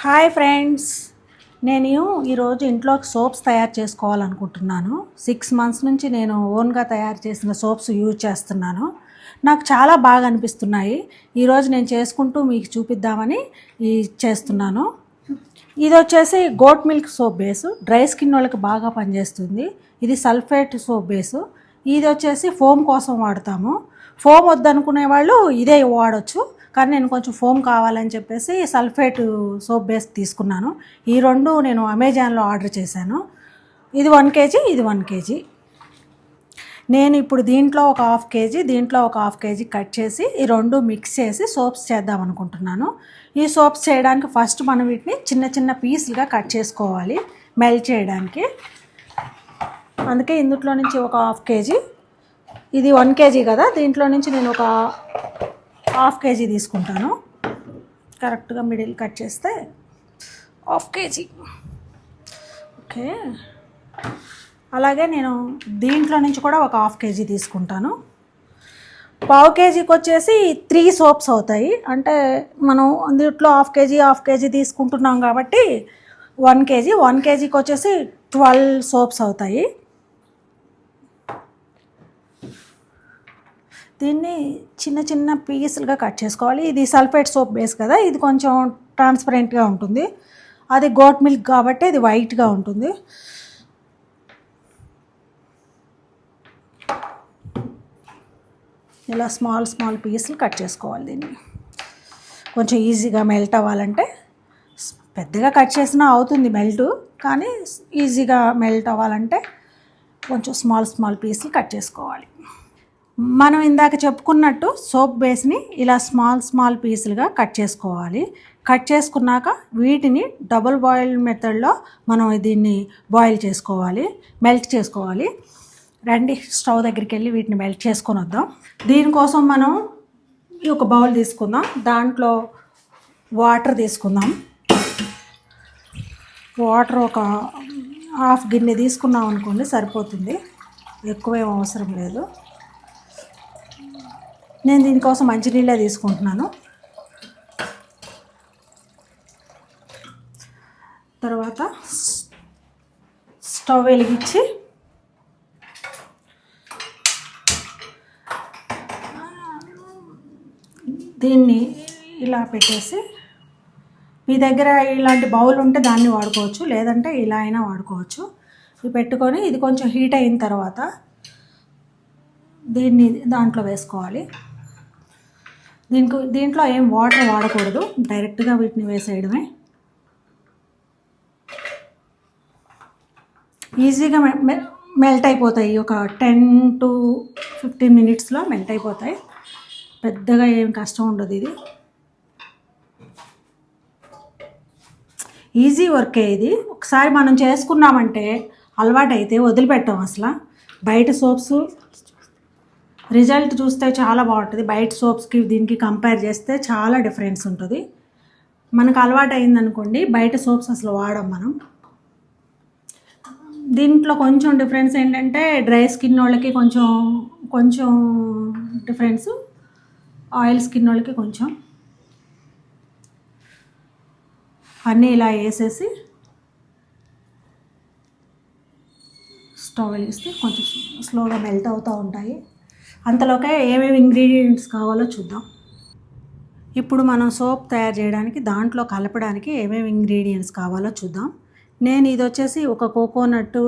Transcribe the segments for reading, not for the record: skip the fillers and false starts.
Hi friends, నేను ఈరోజు ఇంట్లో సోప్స్ తయారు చేసుకోవాలనుకుంటున్నాను. 6 మంత్స్ నుంచి నేను ఓన్గా తయారు చేసిన సోప్స్ యూజ్ చేస్తున్నాను. నాకు చాలా బాగా అనిపిస్తున్నాయి. ఈరోజు నేను చేసుకుంటూ మీకు చూపిద్దామని చేస్తున్నాను. ఇది వచ్చేసి goat milk soap base, dry skin వాళ్ళకి బాగా పనిచేస్తుంది. ఇది సల్ఫేట్ సోప్ బేసు. ఇది వచ్చేసి ఫోమ్ కోసం వాడతాము. ఫోమ్ వద్దనుకునే వాళ్ళు ఇదే వాడచ్చు, కానీ నేను కొంచెం ఫోమ్ కావాలని చెప్పేసి సల్ఫేట్ సోప్ బేస్ తీసుకున్నాను. ఈ రెండు నేను అమెజాన్లో ఆర్డర్ చేశాను. ఇది 1 kg, ఇది 1 kg. నేను ఇప్పుడు దీంట్లో ఒక 1/2 kg, దీంట్లో ఒక 1/2 kg కట్ చేసి ఈ రెండు మిక్స్ చేసి సోప్స్ చేద్దాం అనుకుంటున్నాను. ఈ సోప్స్ చేయడానికి ఫస్ట్ మనం వీటిని చిన్న చిన్న పీసులుగా కట్ చేసుకోవాలి మెల్ట్ చేయడానికి. అందుకే ఇందులో నుంచి ఒక 1/2 kg, ఇది 1 kg కదా, దీంట్లో నుంచి నేను ఒక 1/2 kg తీసుకుంటాను. కరెక్ట్గా మిడిల్ కట్ చేస్తే 1/2 kg. ఓకే, అలాగే నేను దీంట్లో నుంచి కూడా ఒక 1/2 kg తీసుకుంటాను. 1/2 kgకి వచ్చేసి 3 సోప్స్ అవుతాయి. అంటే మనం దీంట్లో 1/2 kg తీసుకుంటున్నాం కాబట్టి 1 kg, 1 kgకి వచ్చేసి 12 సోప్స్ అవుతాయి. దీన్ని చిన్న చిన్న పీసులుగా కట్ చేసుకోవాలి. ఇది సల్ఫేట్ సోప్ బేస్ కదా, ఇది కొంచెం ట్రాన్స్పరెంట్గా ఉంటుంది. అది గోట్ మిల్క్ కాబట్టి ఇది వైట్గా ఉంటుంది. ఇలా స్మాల్ స్మాల్ పీసులు కట్ చేసుకోవాలి. దీన్ని కొంచెం ఈజీగా మెల్ట్ అవ్వాలంటే, పెద్దగా కట్ చేసినా అవుతుంది మెల్ట్, కానీ ఈజీగా మెల్ట్ అవ్వాలంటే కొంచెం స్మాల్ స్మాల్ పీసులు కట్ చేసుకోవాలి. మనం ఇందాక చెప్పుకున్నట్టు సోప్ బేస్ని ఇలా స్మాల్ స్మాల్ పీసులుగా కట్ చేసుకోవాలి. కట్ చేసుకున్నాక వీటిని డబుల్ బాయిల్ మెథడ్లో మనం దీన్ని బాయిల్ చేసుకోవాలి, మెల్ట్ చేసుకోవాలి. రండి, స్టవ్ దగ్గరికి వెళ్ళి వీటిని మెల్ట్ చేసుకొని వద్దాం. దీనికోసం మనం ఒక బౌల్ తీసుకుందాం, దాంట్లో వాటర్ తీసుకుందాం. వాటర్ ఒక 1/2 గిన్నె తీసుకున్నాం అనుకోండి, సరిపోతుంది, ఎక్కువేం అవసరం లేదు. నేను దీనికోసం మంచినీళ్ళే తీసుకుంటున్నాను. తర్వాత స్టవ్ వెలిగించి దీన్ని ఇలా పెట్టేసి, మీ దగ్గర ఇలాంటి బౌల్ ఉంటే దాన్ని వాడుకోవచ్చు, లేదంటే ఇలా అయినా వాడుకోవచ్చు. ఇది పెట్టుకొని ఇది కొంచెం హీట్ అయిన తర్వాత దీన్ని దాంట్లో వేసుకోవాలి. దీంట్లో ఏం వాటర్ వాడకూడదు, డైరెక్ట్గా వీటిని వేసేయడమే. ఈజీగా మెల్ట్ అయిపోతాయి. ఒక 10 to 15 మినిట్స్లో మెల్ట్ అయిపోతాయి. పెద్దగా ఏం కష్టం ఉండదు. ఇది ఈజీ వర్కే. ఇది ఒకసారి మనం చేసుకున్నామంటే అలవాటు అయితే వదిలిపెట్టాం అసలు. బయట సోప్స్ రిజల్ట్ చూస్తే చాలా బాగుంటుంది, బయట సోప్స్కి దీనికి కంపేర్ చేస్తే చాలా డిఫరెన్స్ ఉంటుంది. మనకు అలవాటు అయిందనుకోండి, బయట సోప్స్ అసలు వాడం మనం. దీంట్లో కొంచెం డిఫరెన్స్ ఏంటంటే, డ్రై స్కిన్ వాళ్ళకి కొంచెం డిఫరెన్స్, ఆయిల్ స్కిన్ వాళ్ళకి కొంచెం. అన్నీ ఇలా వేసేసి స్టవ్ వెలిగిస్తే కొంచెం స్లోగా మెల్ట్ అవుతూ ఉంటాయి. అంతలోకే ఏమేమి ఇంగ్రీడియంట్స్ కావాలో చూద్దాం. ఇప్పుడు మనం సోప్ తయారు చేయడానికి దాంట్లో కలపడానికి ఏమేమి ఇంగ్రీడియంట్స్ కావాలో చూద్దాం. నేను ఇది వచ్చేసి ఒక కోకోనట్,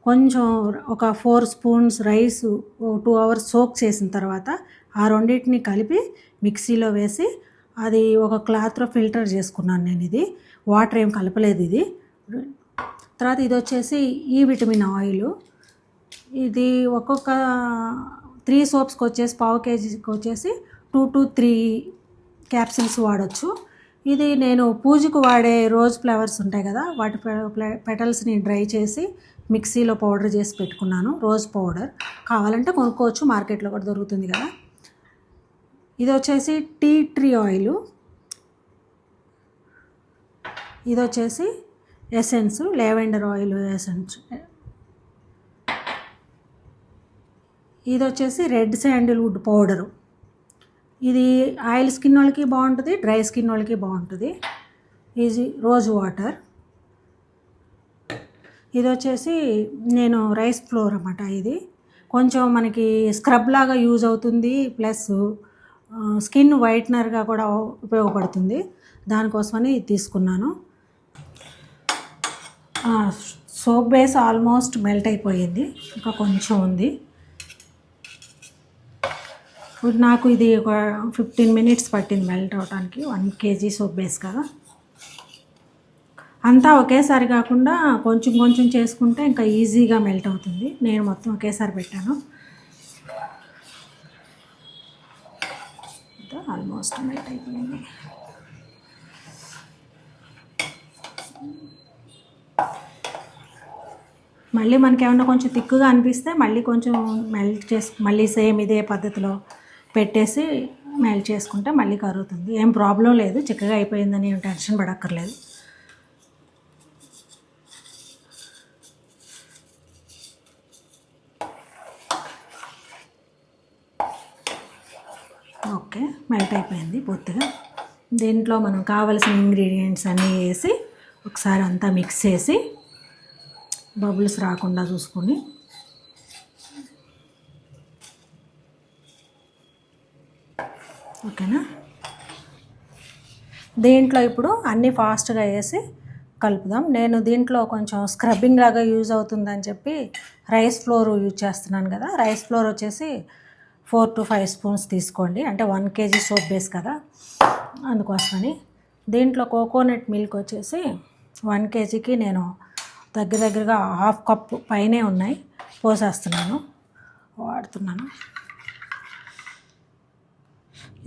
కొంచెం ఒక 4 స్పూన్స్ రైస్ 2 hours సోక్ చేసిన తర్వాత ఆ రెండింటిని కలిపి మిక్సీలో వేసి అది ఒక క్లాత్లో ఫిల్టర్ చేసుకున్నాను నేను. ఇది వాటర్ ఏం కలపలేదు ఇది. తర్వాత ఇది వచ్చేసి ఈ విటమిన్ ఆయిల్. ఇది ఒక్కొక్క 3 సోప్స్కి వచ్చేసి 1/2 kgకి వచ్చేసి 2 to 3 క్యాప్సిల్స్ వాడచ్చు. ఇది నేను పూజకు వాడే రోజ్ ఫ్లవర్స్ ఉంటాయి కదా, వాటి పెటల్స్ని డ్రై చేసి మిక్సీలో పౌడర్ చేసి పెట్టుకున్నాను. రోజ్ పౌడర్ కావాలంటే కొనుక్కోవచ్చు, మార్కెట్లో కూడా దొరుకుతుంది కదా. ఇది వచ్చేసి టీ ట్రీ ఆయిల్. ఇది వచ్చేసి ఎసెన్స్, లెవెండర్ ఆయిల్ ఎసెన్స్. ఇది వచ్చేసి రెడ్ శాండిల్వుడ్ పౌడరు. ఇది ఆయిల్ స్కిన్ వాళ్ళకి బాగుంటుంది, డ్రై స్కిన్ వాళ్ళకి బాగుంటుంది. Easy rose water. ఇది వచ్చేసి నేను రైస్ ఫ్లోర్ అన్నమాట. ఇది కొంచెం మనకి స్క్రబ్ లాగా యూజ్ అవుతుంది, ప్లస్ స్కిన్ వైట్నర్గా కూడా ఉపయోగపడుతుంది. దానికోసమని ఇది తీసుకున్నాను. సోప్ బేస్ ఆల్మోస్ట్ మెల్ట్ అయిపోయింది, ఇంకా కొంచెం ఉంది. ఇప్పుడు నాకు ఇది ఒక 15 minutes పట్టింది మెల్ట్ అవడానికి. 1 kg సోప్ బేస్ కదా. అంతా ఒకేసారి కాకుండా కొంచెం కొంచెం చేసుకుంటే ఇంకా ఈజీగా మెల్ట్ అవుతుంది. నేను మొత్తం ఒకేసారి పెట్టాను. ఆల్మోస్ట్ మెల్ట్ అయిపోయింది. మళ్ళీ మనకి ఏమన్నా కొంచెం తిక్కుగా అనిపిస్తే మళ్ళీ కొంచెం మెల్ట్ మళ్ళీ సేమ్ ఇదే పద్ధతిలో పెట్టేసి మెల్ట్ చేసుకుంటే మళ్ళీ కరుగుతుంది. ఏం ప్రాబ్లం లేదు, చిక్కగా అయిపోయిందని ఏం టెన్షన్ పడక్కర్లేదు. ఓకే, మెల్ట్ అయిపోయింది పూర్తిగా. దీంట్లో మనం కావలసిన ఇంగ్రీడియంట్స్ అన్నీ వేసి ఒకసారి అంతా మిక్స్ చేసి బబుల్స్ రాకుండా చూసుకొని ఓకేనా. దీంట్లో ఇప్పుడు అన్నీ ఫాస్ట్గా వేసి కలుపుదాం. నేను దీంట్లో కొంచెం స్క్రబ్బింగ్ లాగా యూజ్ అవుతుందని చెప్పి రైస్ ఫ్లోర్ యూజ్ చేస్తున్నాను కదా. రైస్ ఫ్లోర్ వచ్చేసి 4 to 5 spoons తీసుకోండి, అంటే 1 kg సోప్ బేస్ కదా, అందుకోసమని. దీంట్లో కోకోనట్ మిల్క్ వచ్చేసి 1 kgకి నేను దగ్గరగా 1/2 cup పైనే ఉన్నాయి, పోసేస్తున్నాను, వాడుతున్నాను.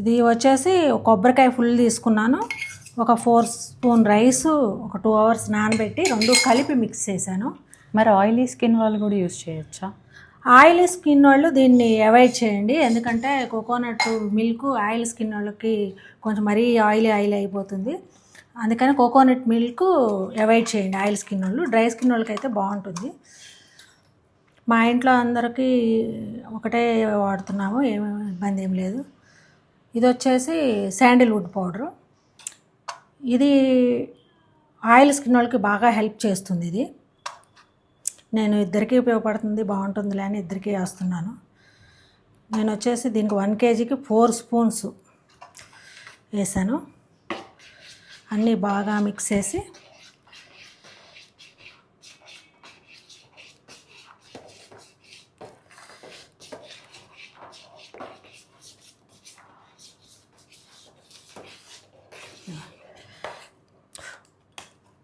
ఇది వచ్చేసి కొబ్బరికాయ ఫుల్ తీసుకున్నాను. ఒక 4 spoon రైసు ఒక 2 hours నానబెట్టి 2 కలిపి మిక్స్ చేశాను. మరి ఆయిలీ స్కిన్ వాళ్ళు కూడా యూజ్ చేయొచ్చా? ఆయిలీ స్కిన్ వాళ్ళు దీన్ని అవాయిడ్ చేయండి, ఎందుకంటే కోకోనట్ మిల్క్ ఆయిల్ స్కిన్ వాళ్ళకి కొంచెం మరీ ఆయిలీ అయిపోతుంది. అందుకని కోకోనట్ మిల్క్ అవాయిడ్ చేయండి ఆయిల్ స్కిన్ వాళ్ళు. డ్రై స్కిన్ వాళ్ళకి అయితే బాగుంటుంది. మా ఇంట్లో అందరికీ ఒకటే వాడుతున్నాము, ఏమి ఇబ్బంది ఏం లేదు. ఇది వచ్చేసి శాండిల్వుడ్ పౌడరు. ఇది ఆయిల్ స్కిన్ వాళ్ళకి బాగా హెల్ప్ చేస్తుంది. ఇది నేను ఇద్దరికీ ఉపయోగపడుతుంది, బాగుంటుందిలే అని ఇద్దరికీ వేస్తున్నాను. నేను వచ్చేసి దీనికి 1 kgకి 4 spoons వేసాను. అన్నీ బాగా మిక్స్ చేసి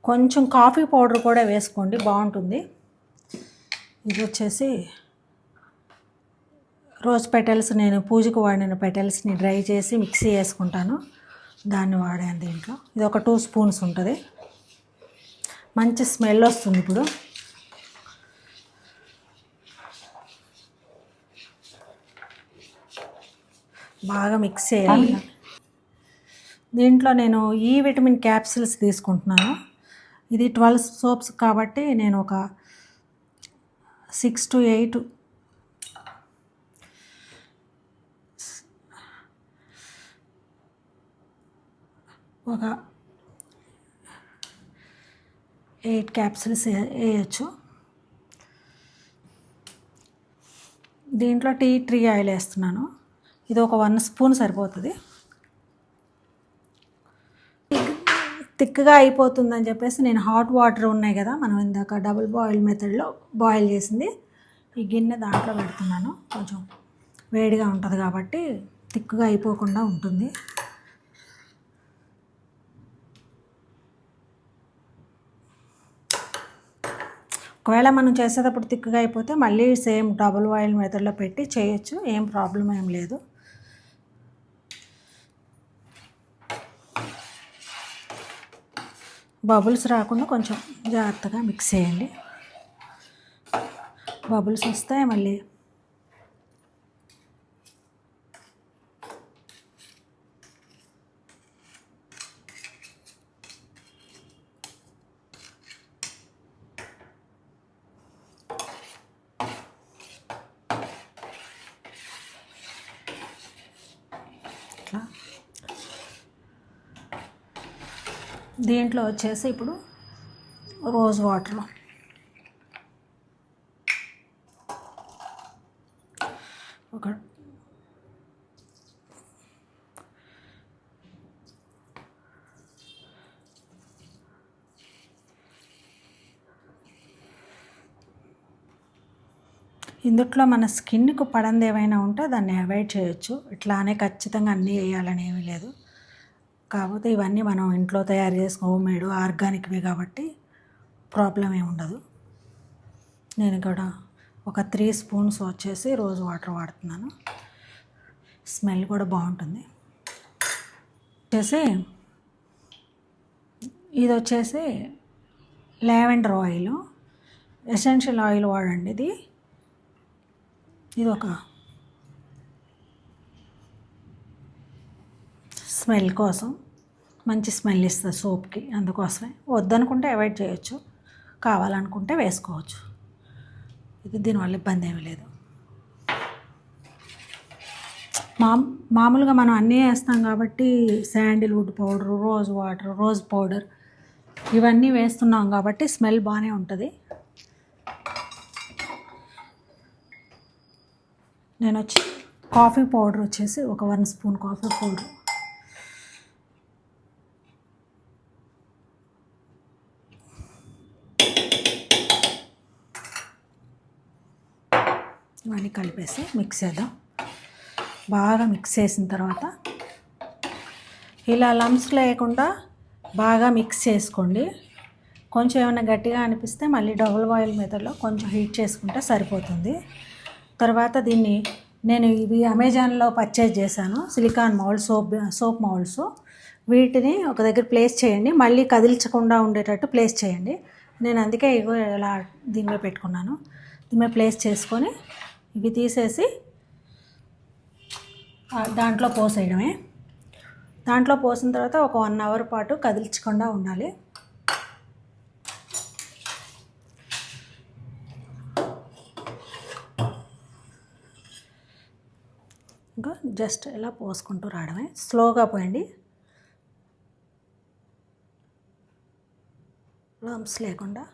కొంచెం కాఫీ పౌడర్ కూడా వేసుకోండి, బాగుంటుంది. ఇది వచ్చేసి రోజ్ పెటల్స్, నేను పూజకు వాడిన పెటల్స్ని డ్రై చేసి మిక్సీ వేసుకుంటాను, దాన్ని వాడాను దీంట్లో. ఇది ఒక 2 spoons ఉంటుంది, మంచి స్మెల్ వస్తుంది. ఇప్పుడు బాగా మిక్స్ చేయాలి. దీంట్లో నేను ఈ విటమిన్ క్యాప్సిల్స్ తీసుకుంటున్నాను. ఇది 12 soaps కాబట్టి నేను ఒక 6 to 8 ఒక 8 క్యాప్సిల్స్ వేయచ్చు. దీంట్లో టీ ట్రీ ఆయిల్ వేస్తున్నాను. ఇది ఒక 1 spoon సరిపోతుంది. థిక్గా అయిపోతుందని చెప్పేసి నేను హాట్ వాటర్ ఉన్నాయి కదా, మనం ఇందాక డబుల్ బాయిల్ మెథడ్లో బాయిల్ చేసింది, ఈ గిన్నె దాంట్లో పెడుతున్నాను. కొంచెం వేడిగా ఉంటుంది కాబట్టి థిక్గా అయిపోకుండా ఉంటుంది. ఒకవేళ మనం చేసేటప్పుడు థిక్గా అయిపోతే మళ్ళీ సేమ్ డబుల్ బాయిల్ మెథడ్లో పెట్టి చేయొచ్చు, ఏం ప్రాబ్లం ఏం లేదు. బబుల్స్ రాకుండా కొంచెం జాగ్రత్తగా మిక్స్ చేయండి. బబుల్స్ వస్తే మళ్ళీ దీంట్లో వచ్చేసి ఇప్పుడు రోజ్ వాటర్, ఒక ఇందుట్లో మన స్కిన్కు పడంది ఏమైనా ఉంటే దాన్ని అవాయిడ్ చేయొచ్చు. ఇట్లానే ఖచ్చితంగా అన్నీ వేయాలని ఏమీ లేదు. కాకపోతే ఇవన్నీ మనం ఇంట్లో తయారు చేసుకుని హోమ్ మేడ్ ఆర్గానిక్వి కాబట్టి ప్రాబ్లం ఏమి ఉండదు. నేను ఇక్కడ ఒక 3 స్పూన్స్ వచ్చేసి రోజ్ వాటర్ వాడుతున్నాను. స్మెల్ కూడా బాగుంటుంది. ఇది వచ్చేసి లావెండర్ ఆయిల్, ఎసెన్షియల్ ఆయిల్ వాడండి. ఇది ఒక స్మెల్ కోసం, మంచి స్మెల్ ఇస్తుంది సోప్కి, అందుకోసమే. వద్దనుకుంటే అవాయిడ్ చేయొచ్చు, కావాలనుకుంటే వేసుకోవచ్చు. ఇది దీనివల్ల ఇబ్బంది ఏమీ లేదు. మామూలుగా మనం అన్నీ వేస్తాం కాబట్టి Sandalwood powder, rose water, rose powder ఇవన్నీ వేస్తున్నాం కాబట్టి స్మెల్ బాగానే ఉంటుంది. నేను వచ్చి కాఫీ పౌడర్ వచ్చేసి ఒక 1 స్పూన్ కాఫీ పౌడర్, ఇవన్నీ కలిపేసి మిక్స్ చేద్దాం. బాగా మిక్స్ చేసిన తర్వాత ఇలా లంప్స్ లేకుండా బాగా మిక్స్ చేసుకోండి. కొంచెం ఏమైనా గట్టిగా అనిపిస్తే మళ్ళీ డబుల్ బాయిల్ మెథడ్లో కొంచెం హీట్ చేసుకుంటే సరిపోతుంది. తర్వాత దీన్ని నేను ఇవి అమెజాన్లో పర్చేజ్ చేశాను, సిలికాన్ మౌల్డ్ సోప్ మౌల్డ్స్. వీటిని ఒక దగ్గర ప్లేస్ చేయండి, మళ్ళీ కదిల్చకుండా ఉండేటట్టు ప్లేస్ చేయండి. నేను అందుకే ఇగో ఇలా దీని మీద పెట్టుకున్నాను. దీని మీద ప్లేస్ చేసుకొని ఇవి తీసేసి దాంట్లో పోసేయడమే. దాంట్లో పోసిన తర్వాత ఒక 1 అవర్ పాటు కదిల్చకుండా ఉండాలి. ఇంకా జస్ట్ ఇలా పోసుకుంటూ రావడమే, స్లోగా పోయండి, లంప్స్ లేకుండా.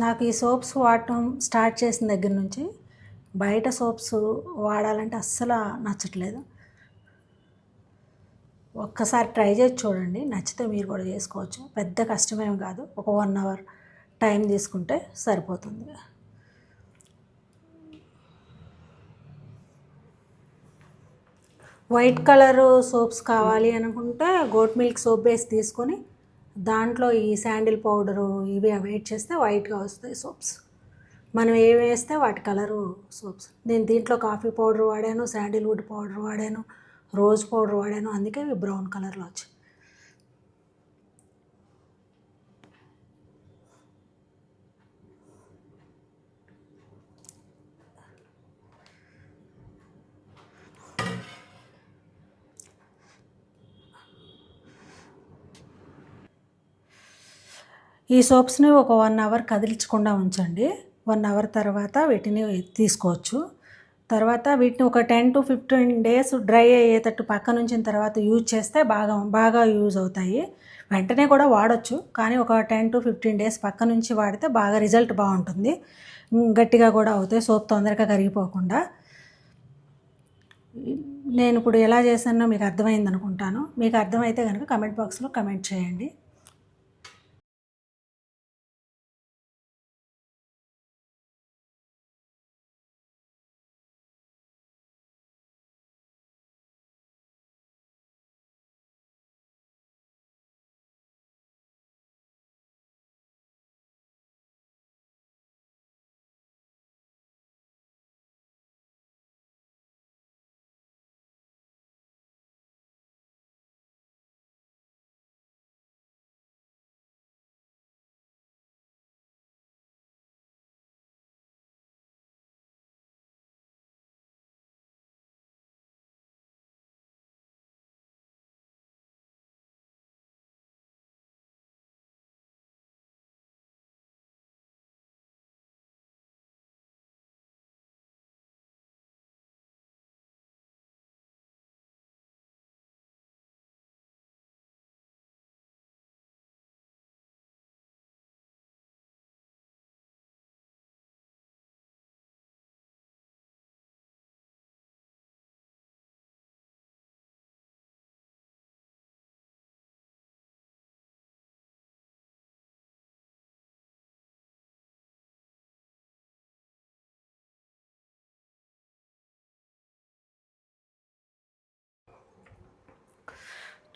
నాకు ఈ సోప్స్ వాడటం స్టార్ట్ చేసిన దగ్గర నుంచి బయట సోప్స్ వాడాలంటే అస్సలు నచ్చట్లేదు. ఒక్కసారి ట్రై చేసి చూడండి, నచ్చితే మీరు కూడా చేసుకోవచ్చు. పెద్ద కష్టమేమి కాదు, ఒక 1 అవర్ టైం తీసుకుంటే సరిపోతుంది. వైట్ కలర్ సోప్స్ కావాలి అనుకుంటే గోట్ మిల్క్ సోప్ బేస్ తీసుకొని దాంట్లో ఈ శాండిల్ పౌడరు ఇవి అవాయిడ్ చేస్తే వైట్గా వస్తాయి సోప్స్. మనం ఏవి వేస్తే వాటి కలరు సోప్స్. నేను దీంట్లో కాఫీ పౌడర్ వాడాను, శాండిల్వుడ్ పౌడర్ వాడాను, రోజ్ పౌడర్ వాడాను, అందుకే ఇవి బ్రౌన్ కలర్లో వచ్చాయి. ఈ సోప్స్ని ఒక 1 అవర్ కదిలించకుండా ఉంచండి. 1 అవర్ తర్వాత వీటిని తీసుకోవచ్చు. తర్వాత వీటిని ఒక 10 to 15 డేస్ డ్రై అయ్యేటట్టు పక్కన ఉంచిన తర్వాత యూజ్ చేస్తే బాగా యూజ్ అవుతాయి. వెంటనే కూడా వాడచ్చు, కానీ ఒక 10 to 15 డేస్ పక్క నుంచి వాడితే బాగా రిజల్ట్ బాగుంటుంది. గట్టిగా కూడా అవుతాయి, సోప్ తొందరగా కరిగిపోకుండా. నేను ఇప్పుడు ఎలా చేశానో మీకు అర్థమైంది అనుకుంటాను. మీకు అర్థమైతే కనుక కమెంట్ బాక్స్లో కమెంట్ చేయండి.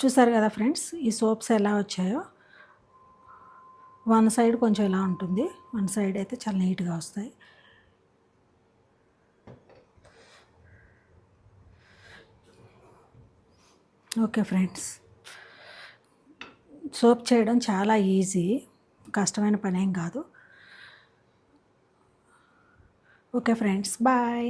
చూసారు కదా ఫ్రెండ్స్, ఈ సోప్స్ ఎలా వచ్చాయో. వన్ సైడ్ కొంచెం ఇలా ఉంటుంది, వన్ సైడ్ అయితే చాలా నీట్గా వస్తాయి. ఓకే ఫ్రెండ్స్, సోప్ చేయడం చాలా ఈజీ, కష్టమైన పని ఏం కాదు. Okay friends, bye.